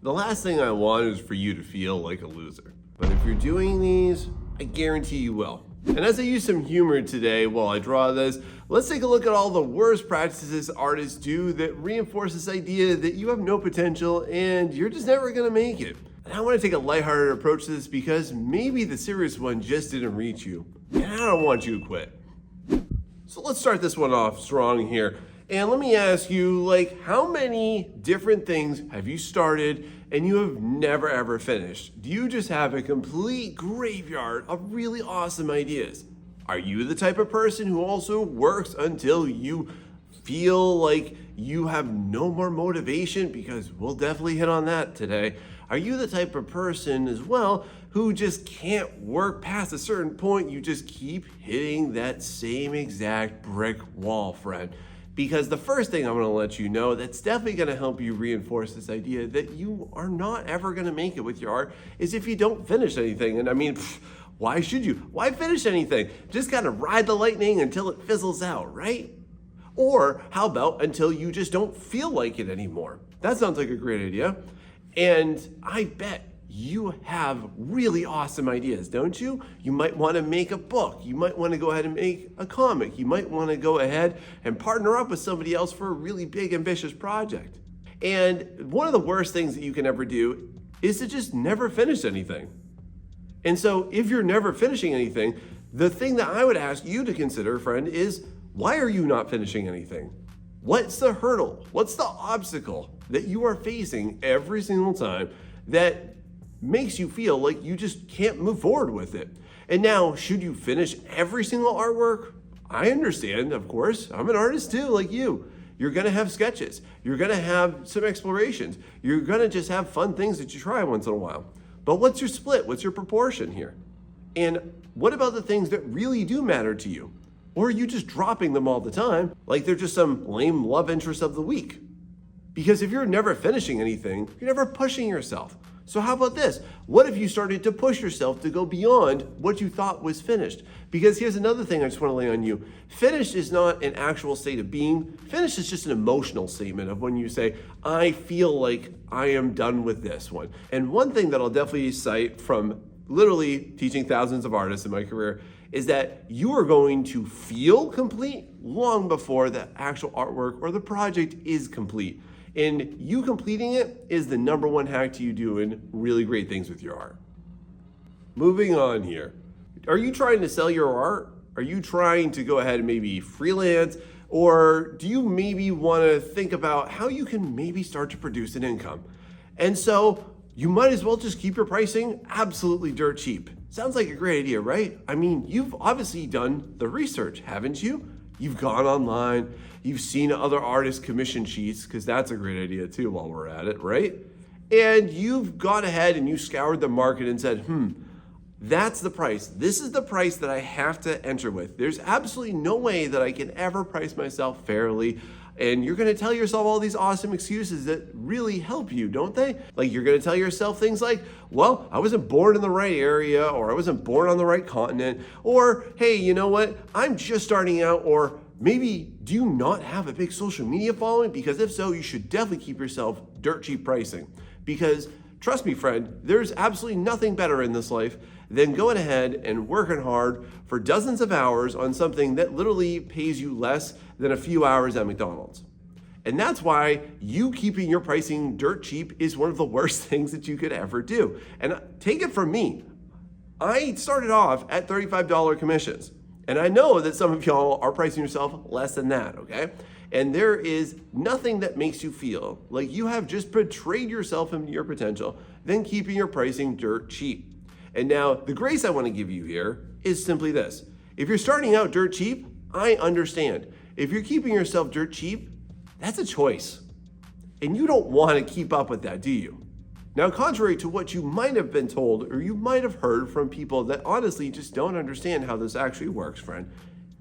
The last thing I want is for you to feel like a loser. But if you're doing these, I guarantee you will. And as I use some humor today while I draw this, let's take a look at all the worst practices artists do that reinforce this idea that you have no potential and you're just never gonna make it. And I want to take a lighthearted approach to this because maybe the serious one just didn't reach you. And I don't want you to quit. So let's start this one off strong here. And let me ask you, how many different things have you started and you have never ever finished? Do you just have a complete graveyard of really awesome ideas? Are you the type of person who also works until you feel like you have no more motivation? Because we'll definitely hit on that today. Are you the type of person as well who just can't work past a certain point? You just keep hitting that same exact brick wall, friend. Because the first thing I'm gonna let you know that's definitely gonna help you reinforce this idea that you are not ever gonna make it with your art is if you don't finish anything. And I mean, why should you? Why finish anything? Just kind of ride the lightning until it fizzles out, right? Or how about until you just don't feel like it anymore? That sounds like a great idea. And I bet you have really awesome ideas, don't you? You might want to make a book. You might want to go ahead and make a comic. You might want to go ahead and partner up with somebody else for a really big, ambitious project. And one of the worst things that you can ever do is to just never finish anything. And so if you're never finishing anything, the thing that I would ask you to consider, friend, is why are you not finishing anything? What's the hurdle? What's the obstacle that you are facing every single time that makes you feel like you just can't move forward with it? And now, should you finish every single artwork? I understand, of course. I'm an artist too, like you. You're gonna have sketches. You're gonna have some explorations. You're gonna just have fun things that you try once in a while. But what's your split? What's your proportion here? And what about the things that really do matter to you? Or are you just dropping them all the time like they're just some lame love interest of the week? Because if you're never finishing anything, you're never pushing yourself. So how about this? What if you started to push yourself to go beyond what you thought was finished? Because here's another thing I just want to lay on you. Finished is not an actual state of being. Finished is just an emotional statement of when you say, I feel like I am done with this one. And one thing that I'll definitely cite from literally teaching thousands of artists in my career is that you are going to feel complete long before the actual artwork or the project is complete. And you completing it is the number one hack to you doing really great things with your art. Moving on here. Are you trying to sell your art? Are you trying to go ahead and maybe freelance? Or do you maybe want to think about how you can maybe start to produce an income? And so you might as well just keep your pricing absolutely dirt cheap. Sounds like a great idea, right? I mean, you've obviously done the research, haven't you? You've gone online, you've seen other artists' commission sheets, because that's a great idea too while we're at it, right? And you've gone ahead and you scoured the market and said, that's the price. This is the price that I have to enter with. There's absolutely no way that I can ever price myself fairly. And you're gonna tell yourself all these awesome excuses that really help you, don't they? Like you're gonna tell yourself things like, well, I wasn't born in the right area, or I wasn't born on the right continent, or hey, you know what? I'm just starting out, or maybe do you not have a big social media following? Because if so, you should definitely keep yourself dirt cheap pricing. Because trust me, friend, there's absolutely nothing better in this life than going ahead and working hard for dozens of hours on something that literally pays you less than a few hours at McDonald's. And that's why you keeping your pricing dirt cheap is one of the worst things that you could ever do. And take it from me, I started off at $35 commissions. And I know that some of y'all are pricing yourself less than that, okay? And there is nothing that makes you feel like you have just betrayed yourself and your potential than keeping your pricing dirt cheap. And now the grace I want to give you here is simply this. If you're starting out dirt cheap, I understand. If you're keeping yourself dirt cheap, that's a choice. And you don't want to keep up with that, do you? Now, contrary to what you might have been told or you might have heard from people that honestly just don't understand how this actually works, friend,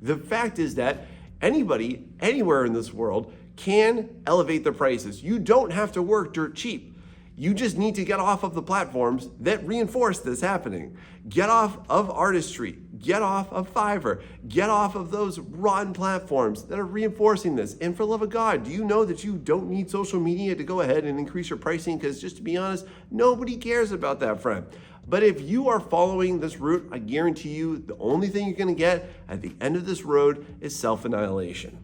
the fact is that anybody, anywhere in this world can elevate their prices. You don't have to work dirt cheap. You just need to get off of the platforms that reinforce this happening. Get off of artistry. get off of Fiverr. Get off of those rotten platforms that are reinforcing this. And for the love of God, do you know that you don't need social media to go ahead and increase your pricing? Because just to be honest, nobody cares about that, friend. But if you are following this route, I guarantee you the only thing you're going to get at the end of this road is self-annihilation.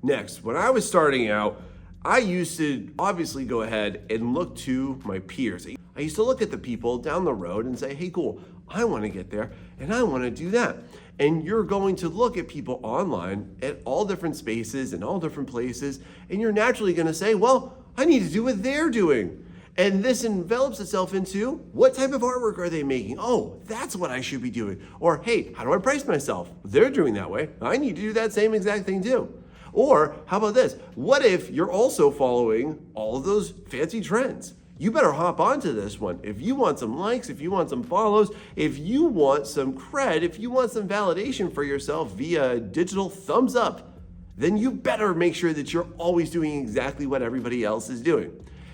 Next, when I was starting out, I used to obviously go ahead and look to my peers. I used to look at the people down the road and say, hey, cool, I want to get there and I want to do that. And you're going to look at people online at all different spaces and all different places, and you're naturally going to say, well, I need to do what they're doing. And this envelops itself into, what type of artwork are they making? Oh, that's what I should be doing. Or, hey, how do I price myself? They're doing that way. I need to do that same exact thing too. Or how about this? What if you're also following all of those fancy trends? You better hop onto this one. If you want some likes, if you want some follows, if you want some cred, if you want some validation for yourself via digital thumbs up, then you better make sure that you're always doing exactly what everybody else is doing.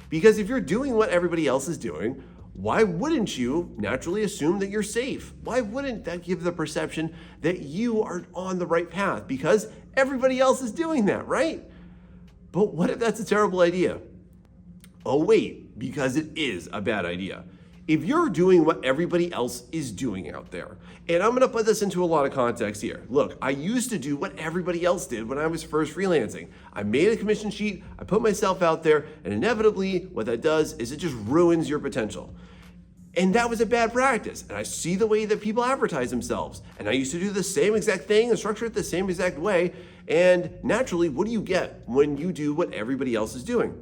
Because if you're doing what everybody else is doing, why wouldn't you naturally assume that you're safe? Why wouldn't that give the perception that you are on the right path? Because everybody else is doing that, right? But what if that's a terrible idea? Oh wait, because it is a bad idea. If you're doing what everybody else is doing out there, and I'm gonna put this into a lot of context here. Look, I used to do what everybody else did when I was first freelancing. I made a commission sheet, I put myself out there, and inevitably what that does is it just ruins your potential. And that was a bad practice. And I see the way that people advertise themselves. And I used to do the same exact thing and structure it the same exact way. And naturally, what do you get when you do what everybody else is doing?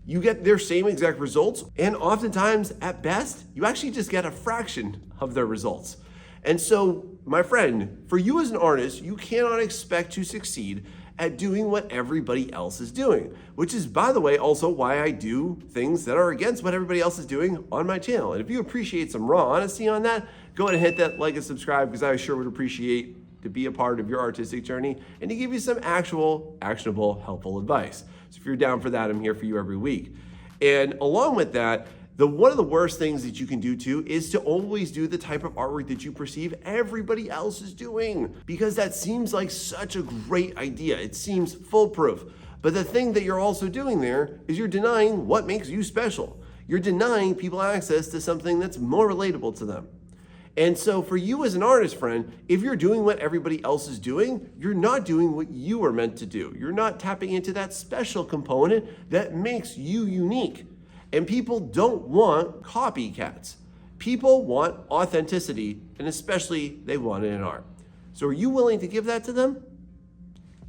You get their same exact results, and oftentimes, at best, you actually just get a fraction of their results. And so, my friend, for you as an artist, you cannot expect to succeed at doing what everybody else is doing, which is, by the way, also why I do things that are against what everybody else is doing on my channel. And if you appreciate some raw honesty on that, go ahead and hit that like and subscribe, because I sure would appreciate to be a part of your artistic journey and to give you some actual, actionable, helpful advice. So if you're down for that, I'm here for you every week. And along with that, one of the worst things that you can do too is to always do the type of artwork that you perceive everybody else is doing, because that seems like such a great idea. It seems foolproof. But the thing that you're also doing there is you're denying what makes you special. You're denying people access to something that's more relatable to them. And so for you as an artist, friend, if you're doing what everybody else is doing, you're not doing what you are meant to do. You're not tapping into that special component that makes you unique. And people don't want copycats. People want authenticity, and especially they want it in art. So are you willing to give that to them?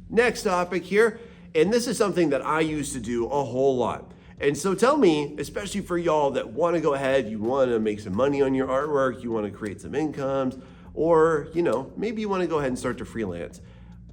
Next topic here, and this is something that I used to do a whole lot. And so tell me, especially for y'all that want to go ahead, you want to make some money on your artwork, you want to create some incomes, or, maybe you want to go ahead and start to freelance.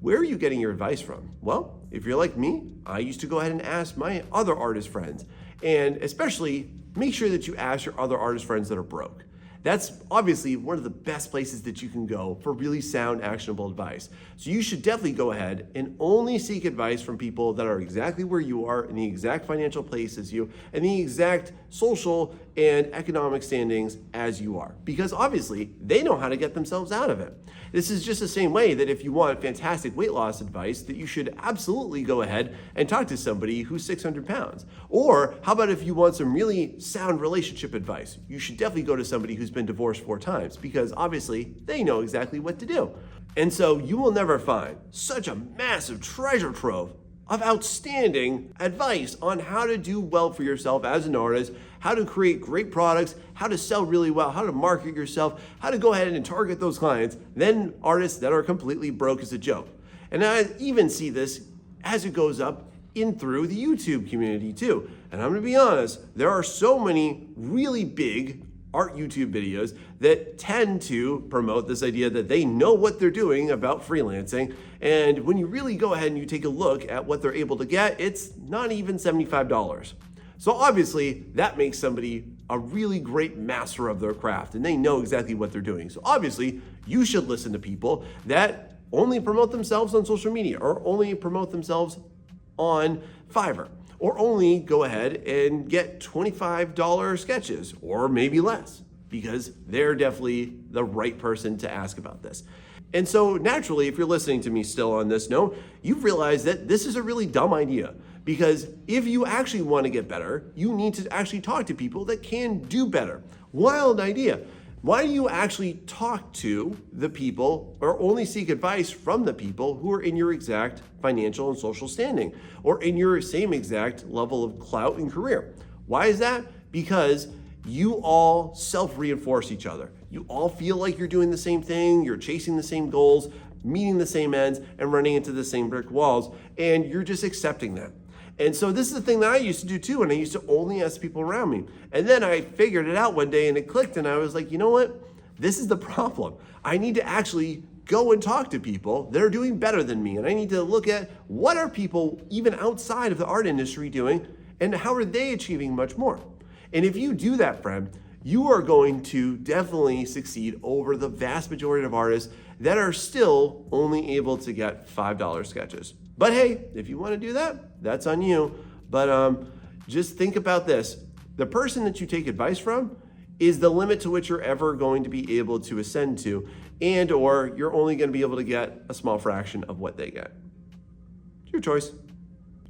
Where are you getting your advice from? Well, if you're like me, I used to go ahead and ask my other artist friends, and especially make sure that you ask your other artist friends that are broke. That's obviously one of the best places that you can go for really sound, actionable advice. So you should definitely go ahead and only seek advice from people that are exactly where you are, in the exact financial place as you, and the exact social and economic standings as you are. Because obviously, they know how to get themselves out of it. This is just the same way that if you want fantastic weight loss advice, that you should absolutely go ahead and talk to somebody who's 600 pounds. Or how about if you want some really sound relationship advice? You should definitely go to somebody who's been divorced 4 times, because obviously they know exactly what to do. And so you will never find such a massive treasure trove of outstanding advice on how to do well for yourself as an artist, how to create great products, how to sell really well, how to market yourself, how to go ahead and target those clients, than artists that are completely broke as a joke. And I even see this as it goes up in through the YouTube community too. And I'm gonna be honest, there are so many really big art YouTube videos that tend to promote this idea that they know what they're doing about freelancing. And when you really go ahead and you take a look at what they're able to get, it's not even $75. So obviously that makes somebody a really great master of their craft, and they know exactly what they're doing. So obviously you should listen to people that only promote themselves on social media, or only promote themselves on Fiverr, or only go ahead and get $25 sketches, or maybe less. because they're definitely the right person to ask about this. And so naturally, if you're listening to me still on this note, you've realized that this is a really dumb idea, because if you actually want to get better, you need to actually talk to people that can do better. Wild idea. Why do you actually talk to the people or only seek advice from the people who are in your exact financial and social standing or in your same exact level of clout and career? Why is that? Because you all self-reinforce each other. You all feel like you're doing the same thing, you're chasing the same goals, meeting the same ends, and running into the same brick walls, and you're just accepting that. And so this is the thing that I used to do too, and I used to only ask people around me. And then I figured it out one day and it clicked, and I was like, you know what? This is the problem. I need to actually go and talk to people that are doing better than me. And I need to look at what are people even outside of the art industry doing and how are they achieving much more. And if you do that, friend, you are going to definitely succeed over the vast majority of artists that are still only able to get $5 sketches. But hey, if you want to do that, that's on you. But just think about this. The person that you take advice from is the limit to which you're ever going to be able to ascend to, and or you're only going to be able to get a small fraction of what they get. It's your choice.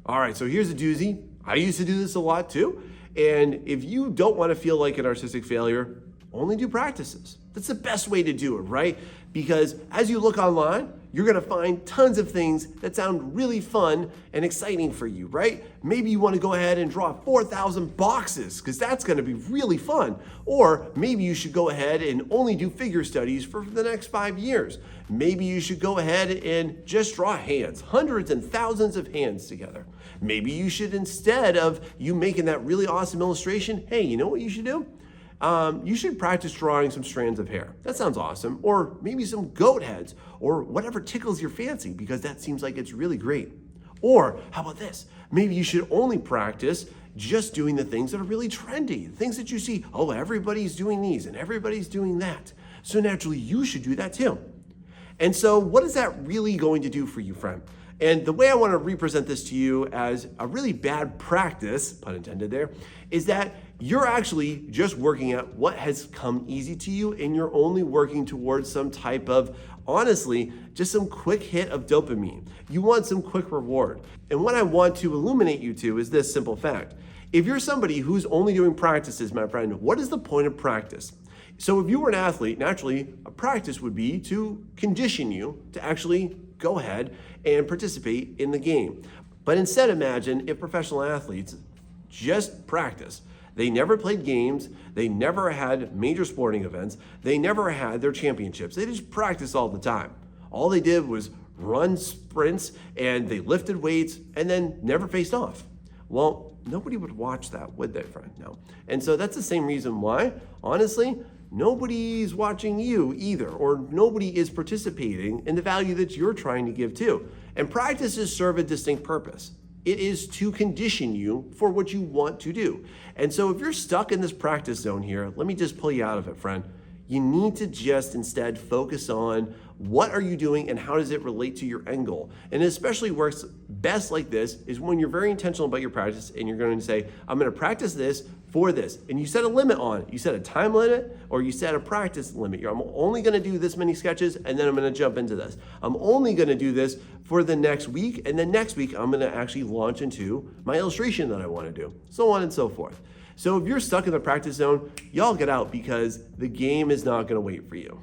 All right, so here's a doozy. I used to do this a lot too. And if you don't want to feel like an artistic failure, only do practices. That's the best way to do it, right? Because as you look online, you're going to find tons of things that sound really fun and exciting for you, right? Maybe you want to go ahead and draw 4,000 boxes because that's going to be really fun. Or maybe you should go ahead and only do figure studies for the next 5 years. Maybe you should go ahead and just draw hands, hundreds and thousands of hands together. Maybe you should, instead of you making that really awesome illustration, hey, you know what you should do? You should practice drawing some strands of hair. That sounds awesome. Or maybe some goat heads or whatever tickles your fancy, because that seems like it's really great. Or how about this? Maybe you should only practice just doing the things that are really trendy, things that you see, oh, everybody's doing these and everybody's doing that. So naturally you should do that too. And so what is that really going to do for you, friend? And the way I want to represent this to you as a really bad practice, pun intended there, is that you're actually just working at what has come easy to you, and you're only working towards some type of, honestly, just some quick hit of dopamine. You want some quick reward. And what I want to illuminate you to is this simple fact. If you're somebody who's only doing practices, my friend, what is the point of practice? So if you were an athlete, naturally, a practice would be to condition you to actually go ahead and participate in the game. But instead, imagine if professional athletes just practice. They never played games. They never had major sporting events. They never had their championships. They just practiced all the time. All they did was run sprints and they lifted weights and then never faced off. Well, nobody would watch that, would they, friend? No. And so that's the same reason why, honestly, nobody's watching you either, or nobody is participating in the value that you're trying to give to. And practices serve a distinct purpose. It is to condition you for what you want to do. And so if you're stuck in this practice zone here, let me just pull you out of it, friend. You need to just instead focus on what are you doing and how does it relate to your end goal. And it especially works best like this is when you're very intentional about your practice and you're going to say, I'm going to practice this for this. And you set a limit on it. You set a time limit or you set a practice limit. I'm only going to do this many sketches and then I'm going to jump into this. I'm only going to do this for the next week, and then next week I'm going to actually launch into my illustration that I want to do, so on and so forth. So if you're stuck in the practice zone, y'all get out, because the game is not going to wait for you.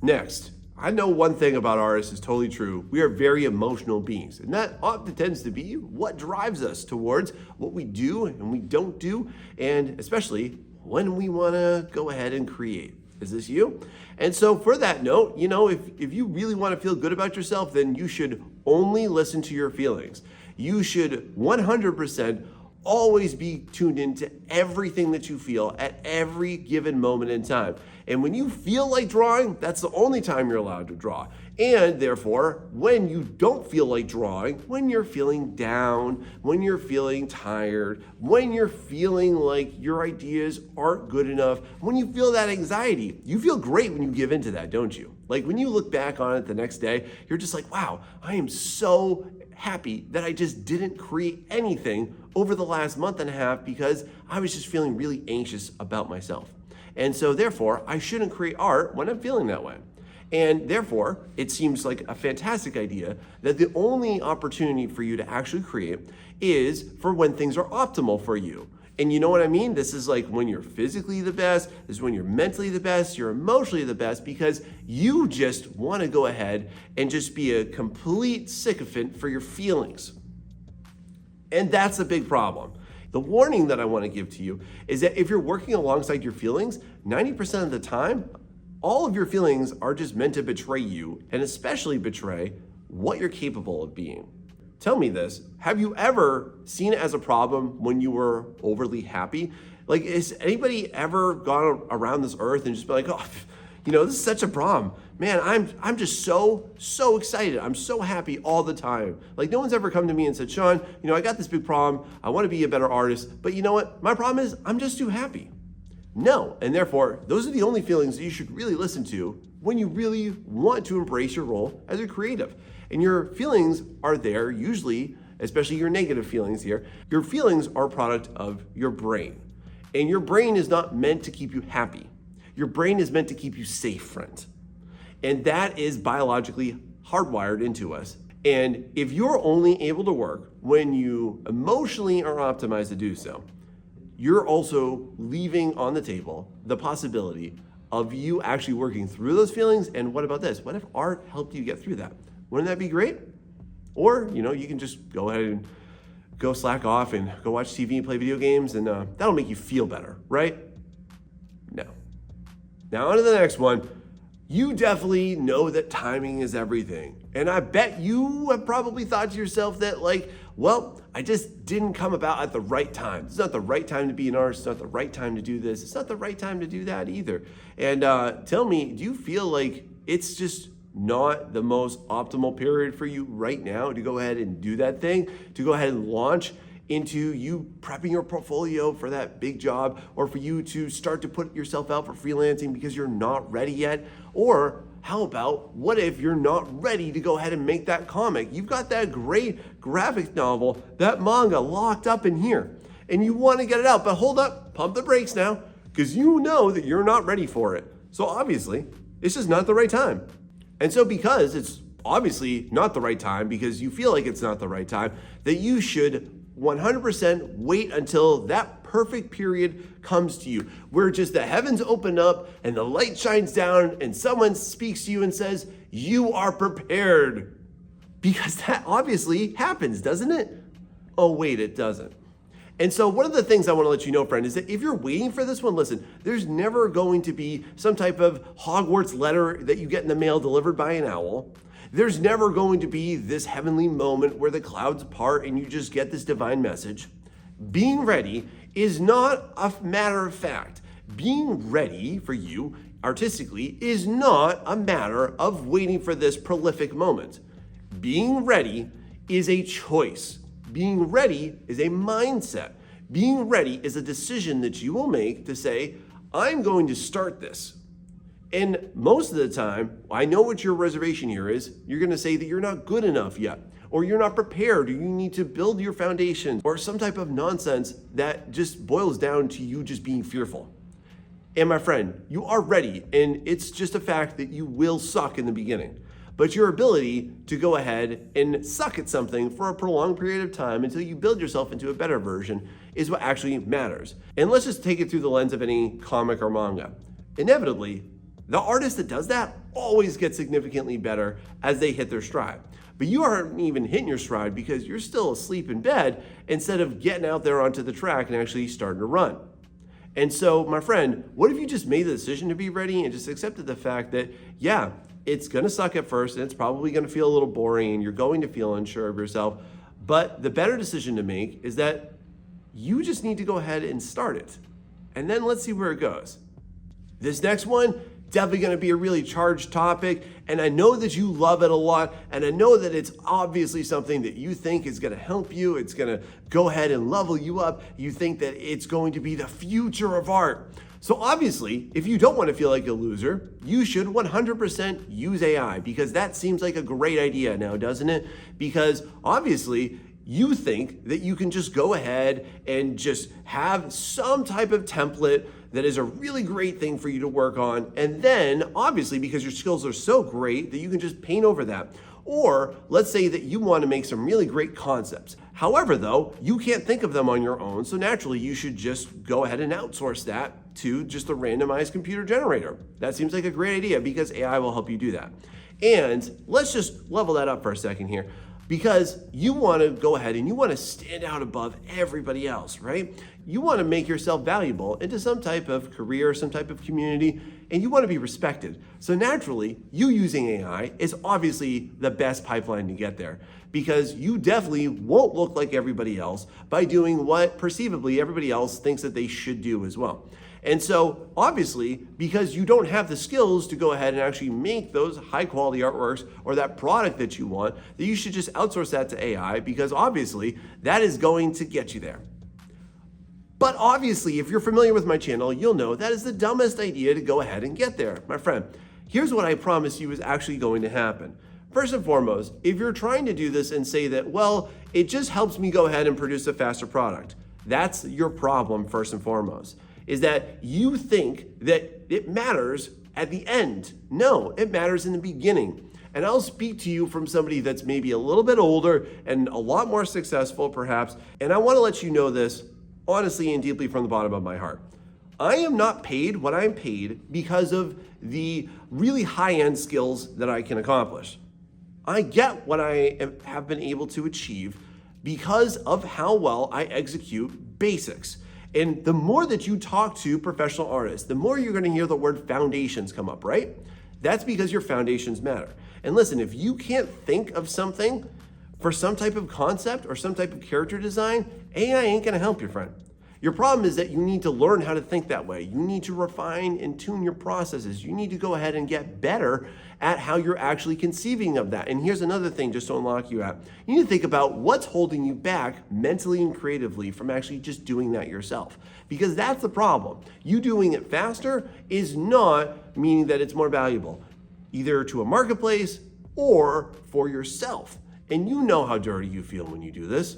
Next, I know one thing about artists is totally true. We are very emotional beings, and that often tends to be what drives us towards what we do and we don't do, and especially when we want to go ahead and create. Is this you? And so for that note, if you really want to feel good about yourself, then you should only listen to your feelings. You should 100% always be tuned into everything that you feel at every given moment in time. And when you feel like drawing, that's the only time you're allowed to draw. And therefore, when you don't feel like drawing, when you're feeling down, when you're feeling tired, when you're feeling like your ideas aren't good enough, when you feel that anxiety, you feel great when you give into that, don't you? Like when you look back on it the next day, you're just like, wow, I am so happy that I just didn't create anything over the last month and a half because I was just feeling really anxious about myself. And so therefore, I shouldn't create art when I'm feeling that way. And therefore, it seems like a fantastic idea that the only opportunity for you to actually create is for when things are optimal for you. And you know what I mean? This is like when you're physically the best, this is when you're mentally the best, you're emotionally the best, because you just want to go ahead and just be a complete sycophant for your feelings. And that's a big problem. The warning that I want to give to you is that if you're working alongside your feelings, 90% of the time, all of your feelings are just meant to betray you, and especially betray what you're capable of being. Tell me this, have you ever seen it as a problem when you were overly happy? Like, has anybody ever gone around this earth and just been like, oh, this is such a problem. Man, I'm just so excited. I'm so happy all the time. Like, no one's ever come to me and said, Sean, I got this big problem. I want to be a better artist, but you know what? My problem is I'm just too happy. No, and therefore, those are the only feelings that you should really listen to when you really want to embrace your role as a creative. And your feelings are there usually, especially your negative feelings here. Your feelings are a product of your brain. And your brain is not meant to keep you happy. Your brain is meant to keep you safe, friend. And that is biologically hardwired into us. And if you're only able to work when you emotionally are optimized to do so, you're also leaving on the table the possibility of you actually working through those feelings. And what about this? What if art helped you get through that? Wouldn't that be great? Or, you can just go ahead and go slack off and go watch TV and play video games, and that'll make you feel better, right? No. Now on to the next one. You definitely know that timing is everything. And I bet you have probably thought to yourself that I just didn't come about at the right time. It's not the right time to be an artist. It's not the right time to do this. It's not the right time to do that either. And tell me, do you feel like it's just not the most optimal period for you right now to go ahead and do that thing, to go ahead and launch into you prepping your portfolio for that big job, or for you to start to put yourself out for freelancing because you're not ready yet? Or how about, what if you're not ready to go ahead and make that comic? You've got that great graphic novel, that manga locked up in here, and you want to get it out, but hold up, pump the brakes now, because you know that you're not ready for it. So obviously, it's just not the right time. And so because it's obviously not the right time, because you feel like it's not the right time, that you should 100% wait until that perfect period comes to you, where just the heavens open up and the light shines down and someone speaks to you and says, you are prepared. Because that obviously happens, doesn't it? Oh, wait, it doesn't. And so one of the things I want to let you know, friend, is that if you're waiting for this one, listen, there's never going to be some type of Hogwarts letter that you get in the mail delivered by an owl. There's never going to be this heavenly moment where the clouds part and you just get this divine message. Being ready is not a matter of fact. Being ready for you artistically is not a matter of waiting for this prolific moment. Being ready is a choice. Being ready is a mindset. Being ready is a decision that you will make to say, I'm going to start this. And most of the time, I know what your reservation here is. You're going to say that you're not good enough yet, or you're not prepared, or you need to build your foundation, or some type of nonsense that just boils down to you just being fearful. And my friend, you are ready, and it's just a fact that you will suck in the beginning. But your ability to go ahead and suck at something for a prolonged period of time until you build yourself into a better version is what actually matters. And let's just take it through the lens of any comic or manga. Inevitably, the artist that does that always gets significantly better as they hit their stride. But you aren't even hitting your stride because you're still asleep in bed instead of getting out there onto the track and actually starting to run. And so, my friend, what if you just made the decision to be ready and just accepted the fact that, yeah, it's going to suck at first and it's probably going to feel a little boring and you're going to feel unsure of yourself. But the better decision to make is that you just need to go ahead and start it. And then let's see where it goes. This next one, definitely going to be a really charged topic, and I know that you love it a lot, and I know that it's obviously something that you think is going to help you. It's going to go ahead and level you up. You think that it's going to be the future of art. So obviously, if you don't want to feel like a loser, you should 100% use AI, because that seems like a great idea now, doesn't it? Because obviously, you think that you can just go ahead and just have some type of template that is a really great thing for you to work on. And then obviously, because your skills are so great that you can just paint over that. Or let's say that you want to make some really great concepts. However, though, you can't think of them on your own. So naturally, you should just go ahead and outsource that to just a randomized computer generator. That seems like a great idea because AI will help you do that. And let's just level that up for a second here, because you want to go ahead and you want to stand out above everybody else, right? You want to make yourself valuable into some type of career, some type of community, and you want to be respected. So naturally, you using AI is obviously the best pipeline to get there, because you definitely won't look like everybody else by doing what perceivably everybody else thinks that they should do as well. And so obviously, because you don't have the skills to go ahead and actually make those high quality artworks or that product that you want, that you should just outsource that to AI, because obviously that is going to get you there. But obviously, if you're familiar with my channel, you'll know that is the dumbest idea to go ahead and get there. My friend, here's what I promise you is actually going to happen. First and foremost, if you're trying to do this and say that, well, it just helps me go ahead and produce a faster product, that's your problem first and foremost. Is that you think that it matters at the end. No, it matters in the beginning. And I'll speak to you from somebody that's maybe a little bit older and a lot more successful perhaps. And I want to let you know this honestly and deeply from the bottom of my heart. I am not paid what I'm paid because of the really high-end skills that I can accomplish. I get what I have been able to achieve because of how well I execute basics. And the more that you talk to professional artists, the more you're going to hear the word foundations come up, right? That's because your foundations matter. And listen, if you can't think of something for some type of concept or some type of character design, AI ain't going to help you, friend. Your problem is that you need to learn how to think that way. You need to refine and tune your processes. You need to go ahead and get better at how you're actually conceiving of that. And here's another thing just to unlock you at. You need to think about what's holding you back mentally and creatively from actually just doing that yourself. Because that's the problem. You doing it faster is not meaning that it's more valuable, either to a marketplace or for yourself. And you know how dirty you feel when you do this.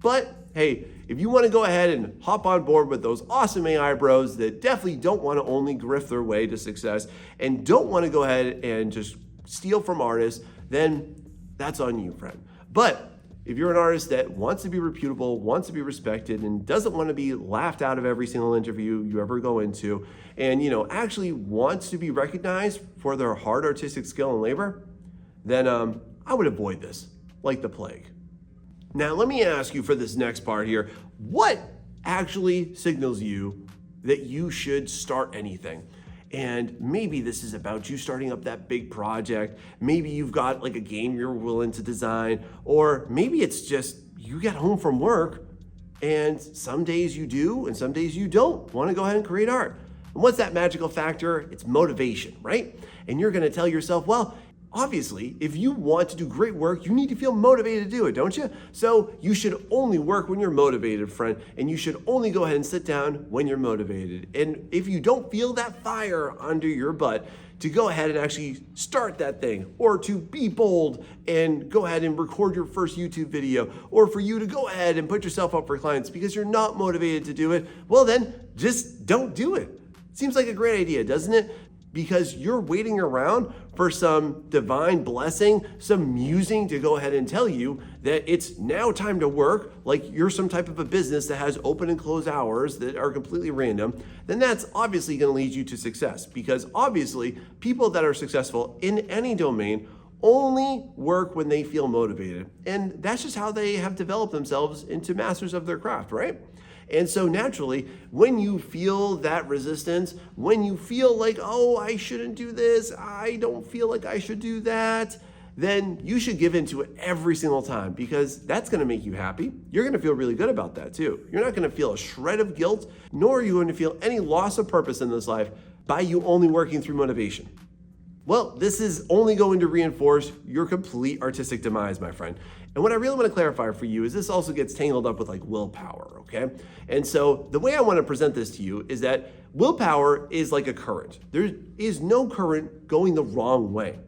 But hey, if you want to go ahead and hop on board with those awesome AI bros that definitely don't want to only grift their way to success and don't want to go ahead and just steal from artists, then that's on you, friend. But if you're an artist that wants to be reputable, wants to be respected, and doesn't want to be laughed out of every single interview you ever go into, and actually wants to be recognized for their hard artistic skill and labor, then I would avoid this like the plague. Now, let me ask you for this next part here, what actually signals you that you should start anything? And maybe this is about you starting up that big project. Maybe you've got like a game you're willing to design, or maybe it's just you get home from work and some days you do and some days you don't want to go ahead and create art. And what's that magical factor? It's motivation, right? And you're going to tell yourself, well, obviously, if you want to do great work, you need to feel motivated to do it, don't you? So you should only work when you're motivated, friend, and you should only go ahead and sit down when you're motivated. And if you don't feel that fire under your butt to go ahead and actually start that thing, or to be bold and go ahead and record your first YouTube video, or for you to go ahead and put yourself up for clients because you're not motivated to do it, well then, just don't do it. Seems like a great idea, doesn't it? Because you're waiting around for some divine blessing, some musing to go ahead and tell you that it's now time to work, like you're some type of a business that has open and close hours that are completely random, then that's obviously going to lead you to success. Because obviously, people that are successful in any domain only work when they feel motivated. And that's just how they have developed themselves into masters of their craft, right? And so naturally, when you feel that resistance, when you feel like, oh, I shouldn't do this, I don't feel like I should do that, then you should give into it every single time, because that's going to make you happy. You're going to feel really good about that too. You're not going to feel a shred of guilt, nor are you going to feel any loss of purpose in this life by you only working through motivation. Well, this is only going to reinforce your complete artistic demise, my friend. And what I really want to clarify for you is this also gets tangled up with like willpower, okay? And so the way I want to present this to you is that willpower is like a current. There is no current going the wrong way.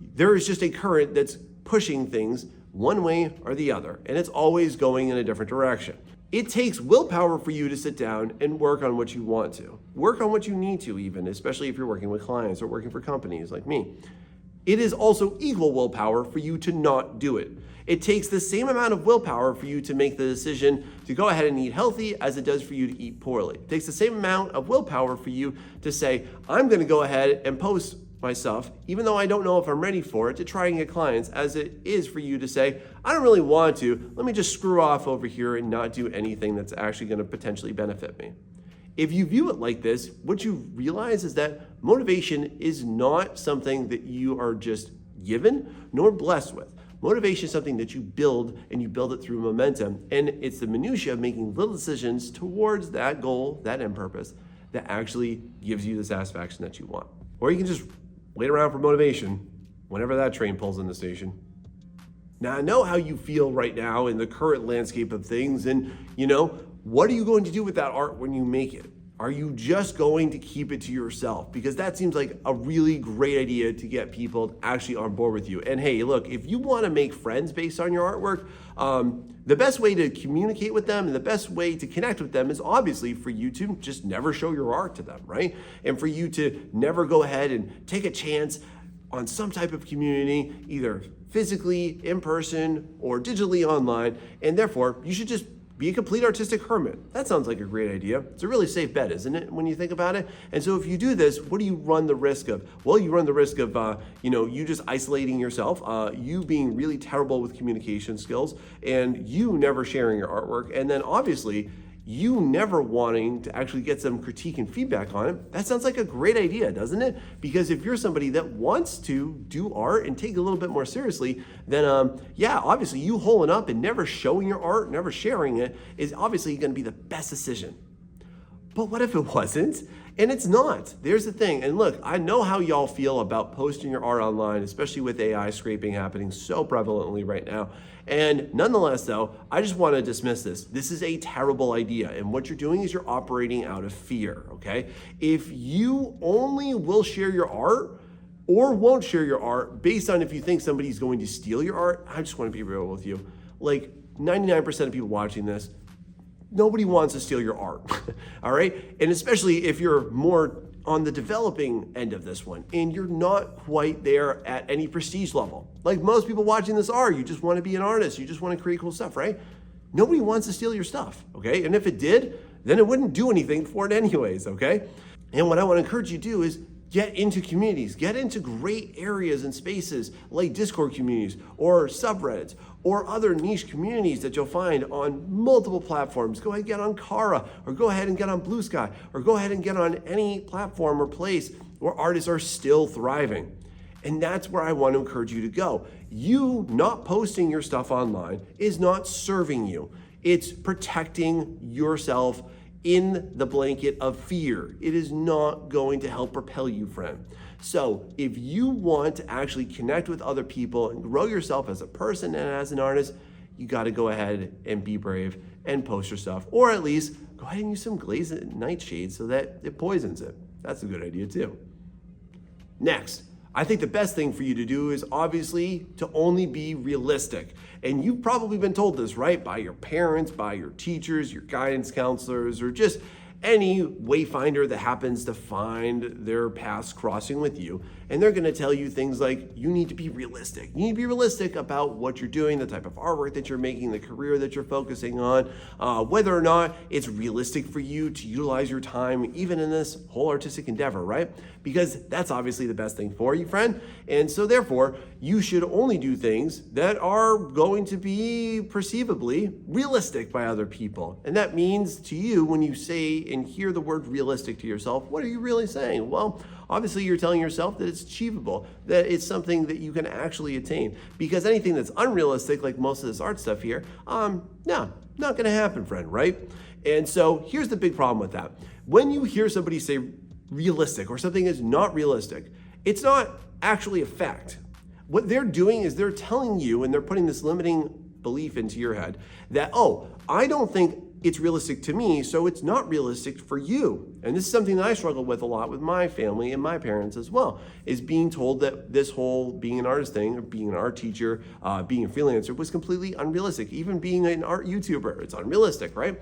There is just a current that's pushing things one way or the other, and it's always going in a different direction. It takes willpower for you to sit down and work on what you want to. Work on what you need to even, especially if you're working with clients or working for companies like me. It is also equal willpower for you to not do it. It takes the same amount of willpower for you to make the decision to go ahead and eat healthy as it does for you to eat poorly. It takes the same amount of willpower for you to say, I'm gonna go ahead and post my stuff, even though I don't know if I'm ready for it, to try and get clients, as it is for you to say, I don't really want to, let me just screw off over here and not do anything that's actually gonna potentially benefit me. If you view it like this, what you realize is that motivation is not something that you are just given nor blessed with. Motivation is something that you build, and you build it through momentum. And it's the minutia of making little decisions towards that goal, that end purpose, that actually gives you the satisfaction that you want. Or you can just wait around for motivation whenever that train pulls in the station. Now, I know how you feel right now in the current landscape of things, and what are you going to do with that art when you make it? Are you just going to keep it to yourself? Because that seems like a really great idea to get people actually on board with you. And hey, look, if you want to make friends based on your artwork, the best way to communicate with them and the best way to connect with them is obviously for you to just never show your art to them, right? And for you to never go ahead and take a chance on some type of community, either physically, in person, or digitally online. And therefore, you should just be a complete artistic hermit. That sounds like a great idea. It's a really safe bet, isn't it, when you think about it? And so if you do this, what do you run the risk of? Well, you run the risk of, you just isolating yourself, you being really terrible with communication skills, and you never sharing your artwork, and then obviously, you never wanting to actually get some critique and feedback on it. That sounds like a great idea, doesn't it? Because if you're somebody that wants to do art and take it a little bit more seriously, then obviously you holing up and never showing your art, never sharing it is obviously gonna be the best decision. But what if it wasn't? And it's not. There's the thing. And look, I know how y'all feel about posting your art online, especially with AI scraping happening so prevalently right now. And nonetheless, though, I just want to dismiss this. This is a terrible idea. And what you're doing is you're operating out of fear, okay? If you only will share your art or won't share your art based on if you think somebody's going to steal your art, I just want to be real with you. Like 99% of people watching this, nobody wants to steal your art, all right? And especially if you're more on the developing end of this one and you're not quite there at any prestige level. Like most people watching this are, you just want to be an artist, you just want to create cool stuff, right? Nobody wants to steal your stuff, okay? And if it did, then it wouldn't do anything for it anyways, okay? And what I want to encourage you to do is get into communities, get into great areas and spaces like Discord communities or subreddits or other niche communities that you'll find on multiple platforms. Go ahead and get on Kara, or go ahead and get on Blue Sky, or go ahead and get on any platform or place where artists are still thriving. And that's where I want to encourage you to go. You not posting your stuff online is not serving you. It's protecting yourself in the blanket of fear. It is not going to help propel you, friend. So if you want to actually connect with other people and grow yourself as a person and as an artist, you got to go ahead and be brave and post your stuff, or at least go ahead and use some glazed nightshade so that it poisons it. That's a good idea too. Next, I think the best thing for you to do is obviously to only be realistic. And you've probably been told this, right? By your parents, by your teachers, your guidance counselors, or just any wayfinder that happens to find their paths crossing with you. And they're gonna tell you things like, you need to be realistic. You need to be realistic about what you're doing, the type of artwork that you're making, the career that you're focusing on, whether or not it's realistic for you to utilize your time, even in this whole artistic endeavor, right? Because that's obviously the best thing for you, friend. And so therefore, you should only do things that are going to be perceivably realistic by other people. And that means to you, when you say and hear the word realistic to yourself, what are you really saying? Well, obviously you're telling yourself that it's achievable, that it's something that you can actually attain. Because anything that's unrealistic, like most of this art stuff here, not gonna happen, friend, right? And so here's the big problem with that. When you hear somebody say realistic or something is not realistic, it's not actually a fact. What they're doing is they're telling you, and they're putting this limiting belief into your head that, oh, I don't think it's realistic to me, so it's not realistic for you. And this is something that I struggle with a lot with my family and my parents as well, is being told that this whole being an artist thing, or being an art teacher, being a freelancer was completely unrealistic. Even being an art YouTuber, it's unrealistic, right?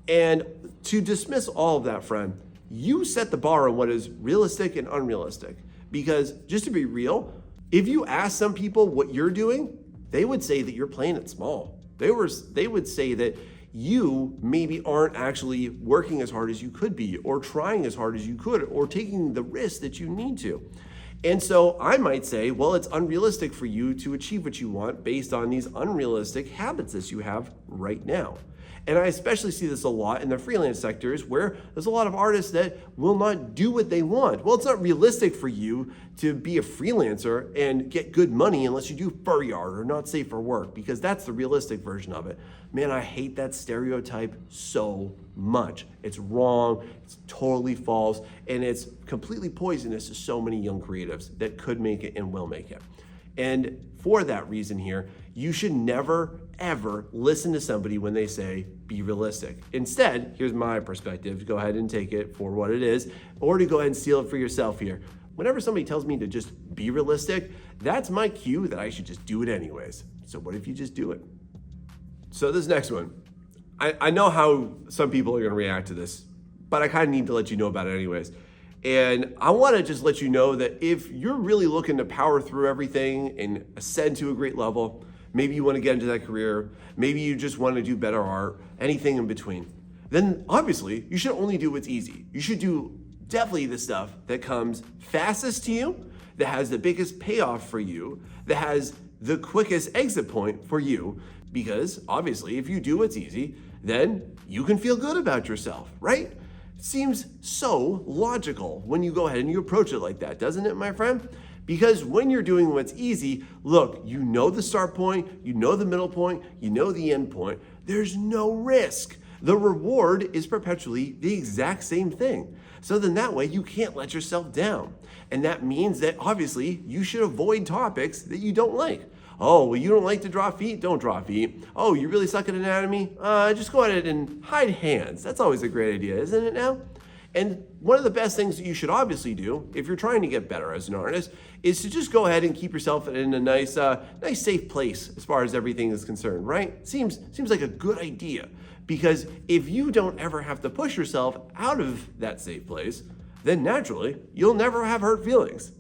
And to dismiss all of that, friend, you set the bar on what is realistic and unrealistic. Because just to be real, if you ask some people what you're doing, they would say that you're playing it small. They would say that you maybe aren't actually working as hard as you could be, or trying as hard as you could, or taking the risks that you need to. And so I might say, well, it's unrealistic for you to achieve what you want based on these unrealistic habits that you have right now. And I especially see this a lot in the freelance sectors, where there's a lot of artists that will not do what they want. Well, it's not realistic for you to be a freelancer and get good money unless you do furry art or not safe for work, because that's the realistic version of it. Man, I hate that stereotype so much. It's wrong, it's totally false, and it's completely poisonous to so many young creatives that could make it and will make it. And for that reason here, you should never, ever listen to somebody when they say, be realistic. Instead, here's my perspective. Go ahead and take it for what it is, or to go ahead and steal it for yourself here. Whenever somebody tells me to just be realistic, that's my cue that I should just do it anyways. So what if you just do it? So this next one, I know how some people are gonna react to this, but I kind of need to let you know about it anyways. And I want to just let you know that if you're really looking to power through everything and ascend to a great level, maybe you want to get into that career, maybe you just want to do better art, anything in between, then obviously you should only do what's easy. You should do definitely the stuff that comes fastest to you, that has the biggest payoff for you, that has the quickest exit point for you, because obviously if you do what's easy, then you can feel good about yourself, right? Seems so logical when you go ahead and you approach it like that, doesn't it, my friend? Because when you're doing what's easy, look, you know the start point, you know the middle point, you know the end point. There's no risk. The reward is perpetually the exact same thing. So then that way you can't let yourself down. And that means that obviously you should avoid topics that you don't like. Oh, well, you don't like to draw feet? Don't draw feet. Oh, you really suck at anatomy? Just go ahead and hide hands. That's always a great idea, isn't it now? And one of the best things that you should obviously do if you're trying to get better as an artist is to just go ahead and keep yourself in a nice safe place as far as everything is concerned, right? Seems like a good idea, because if you don't ever have to push yourself out of that safe place, then naturally you'll never have hurt feelings.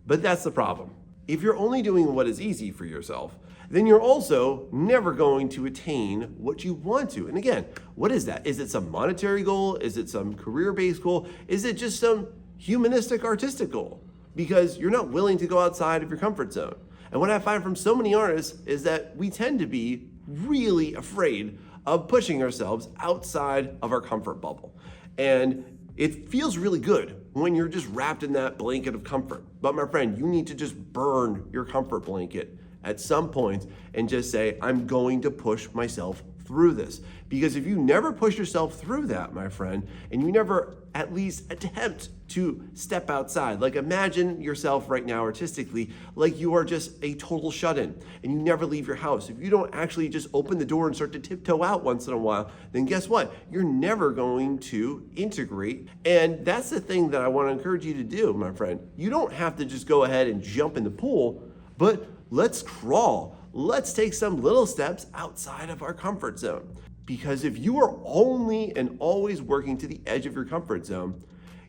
But that's the problem. If you're only doing what is easy for yourself, then you're also never going to attain what you want to. And again, what is that? Is it some monetary goal? Is it some career-based goal? Is it just some humanistic, artistic goal? Because you're not willing to go outside of your comfort zone. And what I find from so many artists is that we tend to be really afraid of pushing ourselves outside of our comfort bubble. And it feels really good when you're just wrapped in that blanket of comfort. But my friend, you need to just burn your comfort blanket at some point and just say, I'm going to push myself through this. Because if you never push yourself through that, my friend, and you never at least attempt to step outside, like imagine yourself right now artistically like you are just a total shut-in and you never leave your house. If you don't actually just open the door and start to tiptoe out once in a while, then guess what? You're never going to integrate. And that's the thing that I want to encourage you to do, my friend. You don't have to just go ahead and jump in the pool, but let's crawl. Let's take some little steps outside of our comfort zone. Because if you are only and always working to the edge of your comfort zone,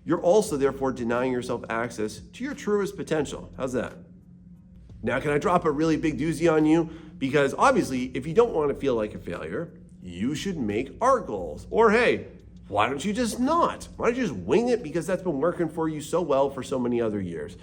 you're also therefore denying yourself access to your truest potential. How's that? Now, can I drop a really big doozy on you? Because obviously, if you don't want to feel like a failure, you should make art goals. Or hey, why don't you just not? Why don't you just wing it, because that's been working for you so well for so many other years?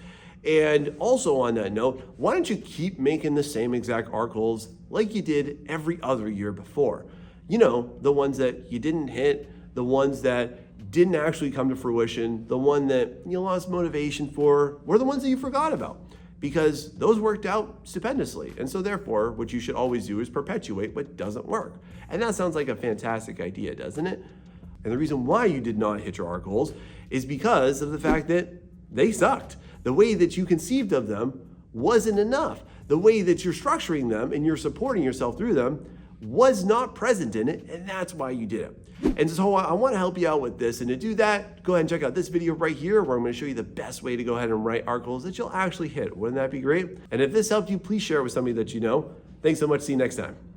And also on that note, why don't you keep making the same exact art goals like you did every other year before? You know, the ones that you didn't hit, the ones that didn't actually come to fruition, the one that you lost motivation for, were the ones that you forgot about, because those worked out stupendously. And so therefore, what you should always do is perpetuate what doesn't work. And that sounds like a fantastic idea, doesn't it? And the reason why you did not hit your art goals is because of the fact that they sucked. The way that you conceived of them wasn't enough. The way that you're structuring them and you're supporting yourself through them was not present in it, and that's why you did it. And so I want to help you out with this, and to do that, go ahead and check out this video right here where I'm going to show you the best way to go ahead and write art goals that you'll actually hit. Wouldn't that be great? And if this helped you, please share it with somebody that you know. Thanks so much. See you next time.